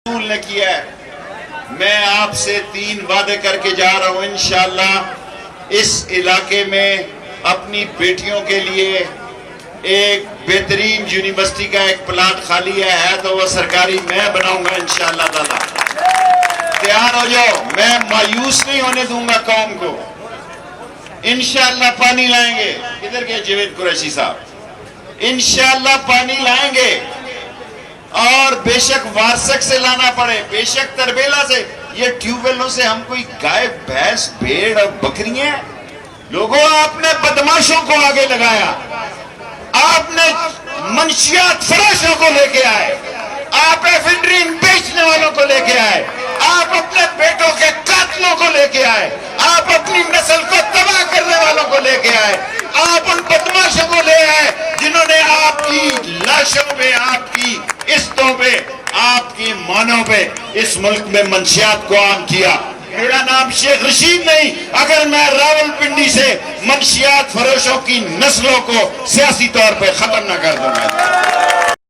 نے کیا ہے. میں آپ سے 3 وعدے کر کے جا رہا ہوں. انشاءاللہ اس علاقے میں اپنی بیٹیوں کے لیے ایک بہترین یونیورسٹی کا ایک پلاٹ خالی ہے تو وہ سرکاری میں بناؤں گا انشاءاللہ تعالی. تیار ہو جاؤ. میں مایوس نہیں ہونے دوں گا قوم کو. انشاءاللہ پانی لائیں گے. کدھر گئے جاوید قریشی صاحب؟ انشاءاللہ پانی لائیں گے. اور بے شک وارسک سے لانا پڑے, بے شک تربیلا سے. یہ ٹیوب ویلوں سے ہم کوئی گائے بھینس بھیڑ اور بکریاں. لوگوں آپ نے بدماشوں کو آگے لگایا, آپ نے منشیات فروشوں کو لے کے آئے, آپ ایفیڈرین بیچنے والوں کو لے کے آئے, آپ اپنے بیٹوں کے قاتلوں کو لے کے آئے, آپ اپنی نسل کو تباہ کرنے والوں کو لے کے آئے, آپ ان بدماشوں کو لے آئے جنہوں نے آپ کی لاشوں پہ, آپ کی عزتوں پہ, آپ کی مانوں پہ اس ملک میں منشیات کو عام کیا. میرا نام شیخ رشید نہیں. اگر میں راول پنڈی سے منشیات فروشوں کی نسلوں کو سیاسی طور پہ ختم نہ کر دوں گا